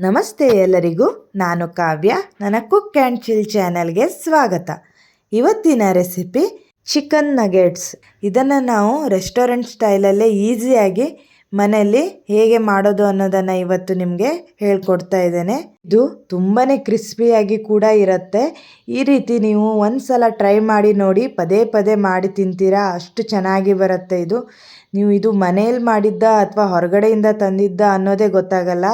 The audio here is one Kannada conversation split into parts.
ನಮಸ್ತೆ ಎಲ್ಲರಿಗೂ, ನಾನು ಕಾವ್ಯ. ನನ್ನ ಕುಕ್ ಆ್ಯಂಡ್ ಚಿಲ್ ಚಾನಲ್ಗೆ ಸ್ವಾಗತ. ಇವತ್ತಿನ ರೆಸಿಪಿ ಚಿಕನ್ ನಗೆಟ್ಸ್. ಇದನ್ನು ನಾವು ರೆಸ್ಟೋರೆಂಟ್ ಸ್ಟೈಲಲ್ಲೇ ಈಸಿಯಾಗಿ ಮನೆಯಲ್ಲಿ ಹೇಗೆ ಮಾಡೋದು ಅನ್ನೋದನ್ನು ಇವತ್ತು ನಿಮಗೆ ಹೇಳ್ಕೊಡ್ತಾ ಇದ್ದೇನೆ. ಇದು ತುಂಬಾ ಕ್ರಿಸ್ಪಿಯಾಗಿ ಕೂಡ ಇರುತ್ತೆ. ಈ ರೀತಿ ನೀವು ಒಂದು ಸಲ ಟ್ರೈ ಮಾಡಿ ನೋಡಿ, ಪದೇ ಪದೇ ಮಾಡಿ ತಿಂತೀರಾ, ಅಷ್ಟು ಚೆನ್ನಾಗಿ ಬರುತ್ತೆ ಇದು. ನೀವು ಇದು ಮನೆಯಲ್ಲಿ ಮಾಡಿದ್ದ ಅಥವಾ ಹೊರಗಡೆಯಿಂದ ತಂದಿದ್ದ ಅನ್ನೋದೇ ಗೊತ್ತಾಗಲ್ಲ,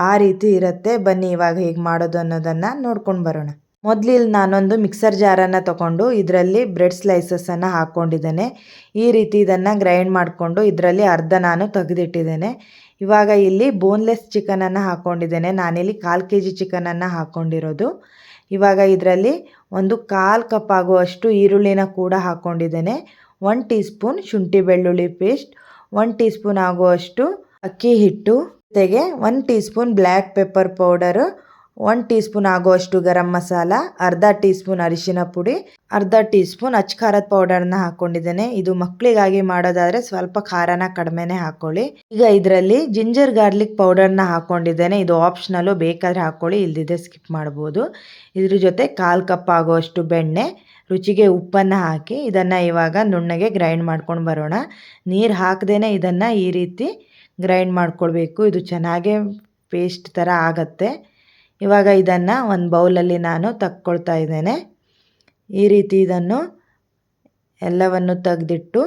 ಆ ರೀತಿ ಇರುತ್ತೆ. ಬನ್ನಿ ಇವಾಗ ಹೇಗೆ ಮಾಡೋದು ಅನ್ನೋದನ್ನು ನೋಡ್ಕೊಂಡು ಬರೋಣ. ಮೊದಲು ನಾನೊಂದು ಮಿಕ್ಸರ್ ಜಾರನ್ನು ತೊಗೊಂಡು ಇದರಲ್ಲಿ ಬ್ರೆಡ್ ಸ್ಲೈಸಸನ್ನು ಹಾಕ್ಕೊಂಡಿದ್ದೇನೆ. ಈ ರೀತಿ ಇದನ್ನು ಗ್ರೈಂಡ್ ಮಾಡಿಕೊಂಡು ಇದರಲ್ಲಿ ಅರ್ಧ ನಾನು ತೆಗೆದಿಟ್ಟಿದ್ದೇನೆ. ಇವಾಗ ಇಲ್ಲಿ ಬೋನ್ಲೆಸ್ ಚಿಕನನ್ನು ಹಾಕ್ಕೊಂಡಿದ್ದೇನೆ. ನಾನಿಲ್ಲಿ 1/4 kg ಚಿಕನನ್ನು ಹಾಕ್ಕೊಂಡಿರೋದು. ಇವಾಗ ಇದರಲ್ಲಿ ಒಂದು 1/4 ಕಪ್ ಆಗುವಷ್ಟು ಈರುಳ್ಳಿನ ಕೂಡ ಹಾಕ್ಕೊಂಡಿದ್ದೇನೆ. 1 ಟೀ ಸ್ಪೂನ್ ಶುಂಠಿ ಬೆಳ್ಳುಳ್ಳಿ ಪೇಸ್ಟ್, 1 ಟೀ ಸ್ಪೂನ್ ಆಗುವಷ್ಟು ಅಕ್ಕಿ ಹಿಟ್ಟು, ಜೊತೆಗೆ 1 tea spoon black pepper powder, 1 tea spoon ಆಗುವಷ್ಟು ಗರಂ ಮಸಾಲ, ಅರ್ಧ ಟೀ ಸ್ಪೂನ್ ಅರಿಶಿನ ಪುಡಿ, ಅರ್ಧ ಟೀ ಸ್ಪೂನ್ ಅಚ್ಚ ಖಾರದ ಪೌಡರ್ನ ಹಾಕ್ಕೊಂಡಿದ್ದೇನೆ. ಇದು ಮಕ್ಕಳಿಗಾಗಿ ಮಾಡೋದಾದರೆ ಸ್ವಲ್ಪ ಖಾರನ ಕಡಿಮೆನೇ ಹಾಕ್ಕೊಳ್ಳಿ. ಈಗ ಇದರಲ್ಲಿ ಜಿಂಜರ್ ಗಾರ್ಲಿಕ್ ಪೌಡರ್ನ ಹಾಕ್ಕೊಂಡಿದ್ದೇನೆ. ಇದು ಆಪ್ಷನಲ್ಲು, ಬೇಕಾದರೆ ಹಾಕ್ಕೊಳ್ಳಿ, ಇಲ್ದಿದೆ ಸ್ಕಿಪ್ ಮಾಡ್ಬೋದು. ಇದ್ರ ಜೊತೆ 1/4 ಕಪ್ ಆಗುವಷ್ಟು ಬೆಣ್ಣೆ, ರುಚಿಗೆ ಉಪ್ಪನ್ನು ಹಾಕಿ ಇದನ್ನು ಇವಾಗ ನುಣ್ಣಗೆ ಗ್ರೈಂಡ್ ಮಾಡ್ಕೊಂಡು ಬರೋಣ. ನೀರು ಹಾಕದೇನೆ ಇದನ್ನು ಈ ರೀತಿ ಗ್ರೈಂಡ್ ಮಾಡ್ಕೊಳ್ಬೇಕು. ಇದು ಚೆನ್ನಾಗೇ ಪೇಸ್ಟ್ ಥರ ಆಗತ್ತೆ. ಇವಾಗ ಇದನ್ನು ಒಂದು ಬೌಲಲ್ಲಿ ನಾನು ತಕ್ಕೊಳ್ತಾ ಇದ್ದೇನೆ. ಈ ರೀತಿ ಇದನ್ನು ಎಲ್ಲವನ್ನು ತೆಗೆದಿಟ್ಟು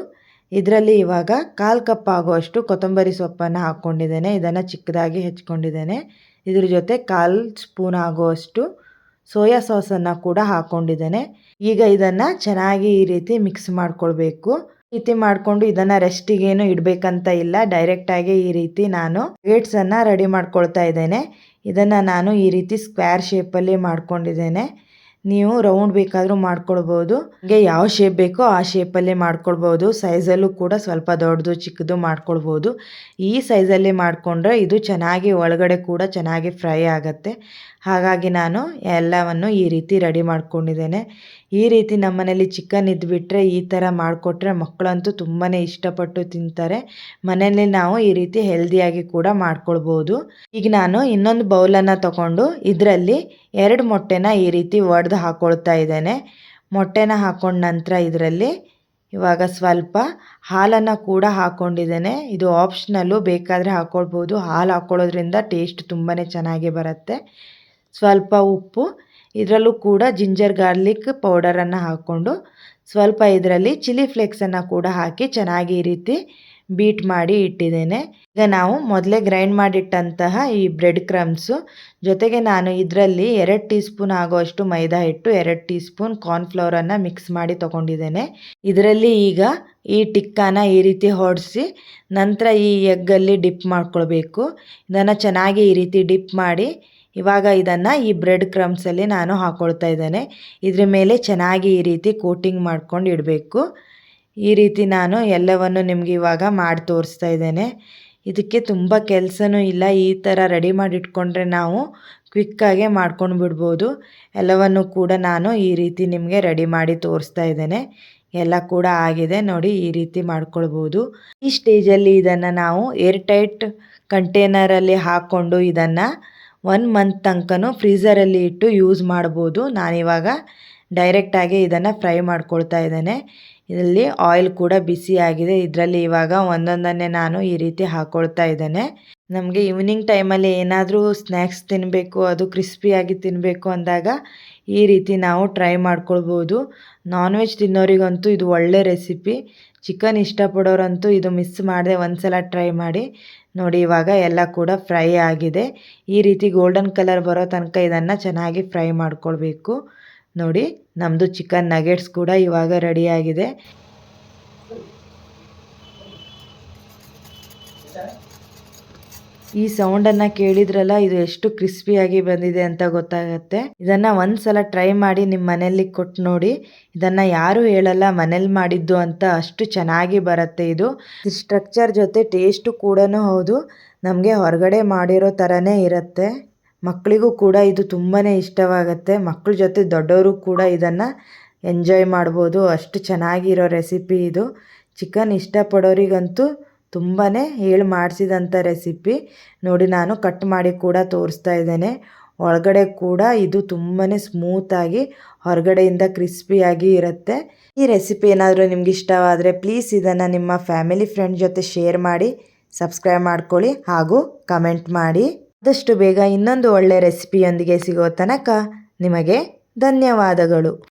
ಇದರಲ್ಲಿ ಇವಾಗ 1/4 ಕಪ್ ಆಗುವಷ್ಟು ಕೊತ್ತಂಬರಿ ಸೊಪ್ಪನ್ನು ಹಾಕ್ಕೊಂಡಿದ್ದೇನೆ. ಇದನ್ನು ಚಿಕ್ಕದಾಗಿ ಹೆಚ್ಚಿಕೊಂಡಿದ್ದೇನೆ. ಇದ್ರ ಜೊತೆ 1/4 ಸ್ಪೂನ್ ಆಗುವಷ್ಟು ಸೋಯಾ ಸಾಸನ್ನು ಕೂಡ ಹಾಕ್ಕೊಂಡಿದ್ದೇನೆ. ಈಗ ಇದನ್ನು ಚೆನ್ನಾಗಿ ಈ ರೀತಿ ಮಿಕ್ಸ್ ಮಾಡ್ಕೊಳ್ಬೇಕು. ಈ ರೀತಿ ಮಾಡಿಕೊಂಡು ಇದನ್ನು ರೆಸ್ಟಿಗೇನು ಇಡಬೇಕಂತ ಇಲ್ಲ, ಡೈರೆಕ್ಟಾಗಿ ಈ ರೀತಿ ನಾನು ನಗೆಟ್ಸನ್ನು ರೆಡಿ ಮಾಡ್ಕೊಳ್ತಾ ಇದ್ದೇನೆ. ಇದನ್ನು ನಾನು ಈ ರೀತಿ ಸ್ಕ್ವೇರ್ ಶೇಪಲ್ಲಿ ಮಾಡ್ಕೊಂಡಿದ್ದೇನೆ. ನೀವು ರೌಂಡ್ ಬೇಕಾದರೂ ಮಾಡ್ಕೊಳ್ಬೋದು, ಹಾಗೆ ಯಾವ ಶೇಪ್ ಬೇಕೋ ಆ ಶೇಪಲ್ಲಿ ಮಾಡ್ಕೊಳ್ಬೋದು. ಸೈಜಲ್ಲೂ ಕೂಡ ಸ್ವಲ್ಪ ದೊಡ್ಡದು ಚಿಕ್ಕದು ಮಾಡ್ಕೊಳ್ಬೋದು. ಈ ಸೈಜಲ್ಲಿ ಮಾಡಿಕೊಂಡ್ರೆ ಇದು ಚೆನ್ನಾಗಿ ಒಳಗಡೆ ಕೂಡ ಚೆನ್ನಾಗಿ ಫ್ರೈ ಆಗುತ್ತೆ. ಹಾಗಾಗಿ ನಾನು ಎಲ್ಲವನ್ನು ಈ ರೀತಿ ರೆಡಿ ಮಾಡ್ಕೊಂಡಿದ್ದೇನೆ. ಈ ರೀತಿ ನಮ್ಮ ಮನೇಲಿ ಚಿಕನ್ ಇದ್ದುಬಿಟ್ರೆ ಈ ಥರ ಮಾಡಿಕೊಟ್ರೆ ಮಕ್ಕಳಂತೂ ತುಂಬಾ ಇಷ್ಟಪಟ್ಟು ತಿಂತಾರೆ. ಮನೆಯಲ್ಲಿ ನಾವು ಈ ರೀತಿ ಹೆಲ್ದಿಯಾಗಿ ಕೂಡ ಮಾಡ್ಕೊಳ್ಬೋದು. ಈಗ ನಾನು ಇನ್ನೊಂದು ಬೌಲನ್ನು ತಗೊಂಡು ಇದರಲ್ಲಿ 2 ಮೊಟ್ಟೆನ ಈ ರೀತಿ ಒಡೆದು ಹಾಕ್ಕೊಳ್ತಾ ಇದ್ದೇನೆ. ಮೊಟ್ಟೆನ ಹಾಕ್ಕೊಂಡ ನಂತರ ಇದರಲ್ಲಿ ಇವಾಗ ಸ್ವಲ್ಪ ಹಾಲನ್ನು ಕೂಡ ಹಾಕ್ಕೊಂಡಿದ್ದೇನೆ. ಇದು ಆಪ್ಷನಲ್ಲು, ಬೇಕಾದರೆ ಹಾಕ್ಕೊಳ್ಬೋದು. ಹಾಲು ಹಾಕ್ಕೊಳ್ಳೋದ್ರಿಂದ ಟೇಸ್ಟ್ ತುಂಬಾ ಚೆನ್ನಾಗಿ ಬರುತ್ತೆ. ಸ್ವಲ್ಪ ಉಪ್ಪು, ಇದರಲ್ಲೂ ಕೂಡ ಜಿಂಜರ್ ಗಾರ್ಲಿಕ್ ಪೌಡರನ್ನು ಹಾಕ್ಕೊಂಡು ಸ್ವಲ್ಪ ಇದರಲ್ಲಿ ಚಿಲ್ಲಿ ಫ್ಲೇಕ್ಸನ್ನು ಕೂಡ ಹಾಕಿ ಚೆನ್ನಾಗಿ ಈ ರೀತಿ ಬೀಟ್ ಮಾಡಿ ಇಟ್ಟಿದ್ದೇನೆ. ಈಗ ನಾವು ಮೊದಲೇ ಗ್ರೈಂಡ್ ಮಾಡಿಟ್ಟಂತಹ ಈ ಬ್ರೆಡ್ ಕ್ರಮ್ಸು ಜೊತೆಗೆ ನಾನು ಇದರಲ್ಲಿ 2 ಟೀ ಸ್ಪೂನ್ ಆಗುವಷ್ಟು ಮೈದಾ ಹಿಟ್ಟು, 2 ಟೀ ಸ್ಪೂನ್ ಕಾರ್ನ್ಫ್ಲವರನ್ನು ಮಿಕ್ಸ್ ಮಾಡಿ ತೊಗೊಂಡಿದ್ದೇನೆ. ಇದರಲ್ಲಿ ಈಗ ಈ ಟಿಕ್ಕಾನ ಈ ರೀತಿ ಹೊಡೆಸಿ ನಂತರ ಈ ಎಗ್ಗಲ್ಲಿ ಡಿಪ್ ಮಾಡ್ಕೊಳ್ಬೇಕು. ಇದನ್ನು ಚೆನ್ನಾಗಿ ಈ ರೀತಿ ಡಿಪ್ ಮಾಡಿ ಇವಾಗ ಇದನ್ನು ಈ ಬ್ರೆಡ್ ಕ್ರಮ್ಸಲ್ಲಿ ನಾನು ಹಾಕ್ಕೊಳ್ತಾ ಇದ್ದೇನೆ. ಇದ್ರ ಮೇಲೆ ಚೆನ್ನಾಗಿ ಈ ರೀತಿ ಕೋಟಿಂಗ್ ಮಾಡ್ಕೊಂಡು ಇಡಬೇಕು. ಈ ರೀತಿ ನಾನು ಎಲ್ಲವನ್ನು ನಿಮಗೆ ಇವಾಗ ಮಾಡಿ ತೋರಿಸ್ತಾ ಇದ್ದೇನೆ. ಇದಕ್ಕೆ ತುಂಬ ಕೆಲಸನೂ ಇಲ್ಲ. ಈ ಥರ ರೆಡಿ ಮಾಡಿ ಇಟ್ಕೊಂಡ್ರೆ ನಾವು ಕ್ವಿಕ್ಕಾಗೆ ಮಾಡ್ಕೊಂಡು ಬಿಡ್ಬೋದು. ಎಲ್ಲವನ್ನು ಕೂಡ ನಾನು ಈ ರೀತಿ ನಿಮಗೆ ರೆಡಿ ಮಾಡಿ ತೋರಿಸ್ತಾ ಇದ್ದೇನೆ. ಎಲ್ಲ ಕೂಡ ಆಗಿದೆ ನೋಡಿ, ಈ ರೀತಿ ಮಾಡ್ಕೊಳ್ಬೋದು. ಈ ಸ್ಟೇಜಲ್ಲಿ ಇದನ್ನು ನಾವು ಏರ್ ಟೈಟ್ ಕಂಟೈನರಲ್ಲಿ ಹಾಕ್ಕೊಂಡು ಇದನ್ನು 1 ಮಂತ್ ತನಕನೂ ಫ್ರೀಝರಲ್ಲಿ ಇಟ್ಟು ಯೂಸ್ ಮಾಡ್ಬೋದು. ನಾನಿವಾಗ ಡೈರೆಕ್ಟಾಗಿ ಇದನ್ನು ಫ್ರೈ ಮಾಡ್ಕೊಳ್ತಾ ಇದ್ದೇನೆ. ಇದರಲ್ಲಿ ಆಯಿಲ್ ಕೂಡ ಬಿಸಿ ಆಗಿದೆ. ಇದರಲ್ಲಿ ಇವಾಗ ಒಂದೊಂದನ್ನೇ ನಾನು ಈ ರೀತಿ ಹಾಕ್ಕೊಳ್ತಾ ಇದ್ದೇನೆ. ನಮಗೆ ಈವ್ನಿಂಗ್ ಟೈಮಲ್ಲಿ ಏನಾದರೂ ಸ್ನ್ಯಾಕ್ಸ್ ತಿನ್ನಬೇಕು, ಅದು ಕ್ರಿಸ್ಪಿಯಾಗಿ ತಿನ್ನಬೇಕು ಅಂದಾಗ ಈ ರೀತಿ ನಾವು ಟ್ರೈ ಮಾಡ್ಕೊಳ್ಬೋದು. ನಾನ್ ವೆಜ್ ತಿನ್ನೋರಿಗಂತೂ ಇದು ಒಳ್ಳೆ ರೆಸಿಪಿ. ಚಿಕನ್ ಇಷ್ಟಪಡೋರಂತೂ ಇದು ಮಿಸ್ ಮಾಡದೆ ಒಂದು ಸಲ ಟ್ರೈ ಮಾಡಿ ನೋಡಿ. ಇವಾಗ ಎಲ್ಲ ಕೂಡ ಫ್ರೈ ಆಗಿದೆ. ಈ ರೀತಿ ಗೋಲ್ಡನ್ ಕಲರ್ ಬರೋ ತನಕ ಇದನ್ನು ಚೆನ್ನಾಗಿ ಫ್ರೈ ಮಾಡ್ಕೊಳ್ಬೇಕು. ನೋಡಿ, ನಮ್ಮದು ಚಿಕನ್ ನಗೆಟ್ಸ್ ಕೂಡ ಇವಾಗ ರೆಡಿಯಾಗಿದೆ. ಈ ಸೌಂಡನ್ನು ಕೇಳಿದ್ರಲ್ಲ, ಇದು ಎಷ್ಟು ಕ್ರಿಸ್ಪಿಯಾಗಿ ಬಂದಿದೆ ಅಂತ ಗೊತ್ತಾಗುತ್ತೆ. ಇದನ್ನು ಒಂದು ಸಲ ಟ್ರೈ ಮಾಡಿ ನಿಮ್ಮ ಮನೆಯಲ್ಲಿ ಕೊಟ್ಟು ನೋಡಿ. ಇದನ್ನು ಯಾರೂ ಹೇಳಲ್ಲ ಮನೇಲಿ ಮಾಡಿದ್ದು ಅಂತ, ಅಷ್ಟು ಚೆನ್ನಾಗಿ ಬರುತ್ತೆ ಇದು. ಸ್ಟ್ರಕ್ಚರ್ ಜೊತೆ ಟೇಸ್ಟು ಕೂಡ ಹೌದು, ನಮಗೆ ಹೊರಗಡೆ ಮಾಡಿರೋ ಥರನೇ ಇರುತ್ತೆ. ಮಕ್ಕಳಿಗೂ ಕೂಡ ಇದು ತುಂಬಾ ಇಷ್ಟವಾಗುತ್ತೆ. ಮಕ್ಕಳ ಜೊತೆ ದೊಡ್ಡವರು ಕೂಡ ಇದನ್ನು ಎಂಜಾಯ್ ಮಾಡ್ಬೋದು. ಅಷ್ಟು ಚೆನ್ನಾಗಿರೋ ರೆಸಿಪಿ ಇದು. ಚಿಕನ್ ಇಷ್ಟಪಡೋರಿಗಂತೂ ತುಂಬಾ ಹೇಳಿ ಮಾಡಿಸಿದಂಥ ರೆಸಿಪಿ. ನೋಡಿ ನಾನು ಕಟ್ ಮಾಡಿ ಕೂಡ ತೋರಿಸ್ತಾ ಇದ್ದೇನೆ. ಒಳಗಡೆ ಕೂಡ ಇದು ತುಂಬಾ ಸ್ಮೂತಾಗಿ ಹೊರಗಡೆಯಿಂದ ಕ್ರಿಸ್ಪಿಯಾಗಿ ಇರುತ್ತೆ. ಈ ರೆಸಿಪಿ ಏನಾದರೂ ನಿಮ್ಗೆ ಇಷ್ಟವಾದರೆ ಪ್ಲೀಸ್ ಇದನ್ನು ನಿಮ್ಮ ಫ್ಯಾಮಿಲಿ ಫ್ರೆಂಡ್ ಜೊತೆ ಶೇರ್ ಮಾಡಿ, ಸಬ್ಸ್ಕ್ರೈಬ್ ಮಾಡ್ಕೊಳ್ಳಿ ಹಾಗೂ ಕಮೆಂಟ್ ಮಾಡಿ. ಆದಷ್ಟು ಬೇಗ ಇನ್ನೊಂದು ಒಳ್ಳೆ ರೆಸಿಪಿಯೊಂದಿಗೆ ಸಿಗೋ ತನಕ ನಿಮಗೆ ಧನ್ಯವಾದಗಳು.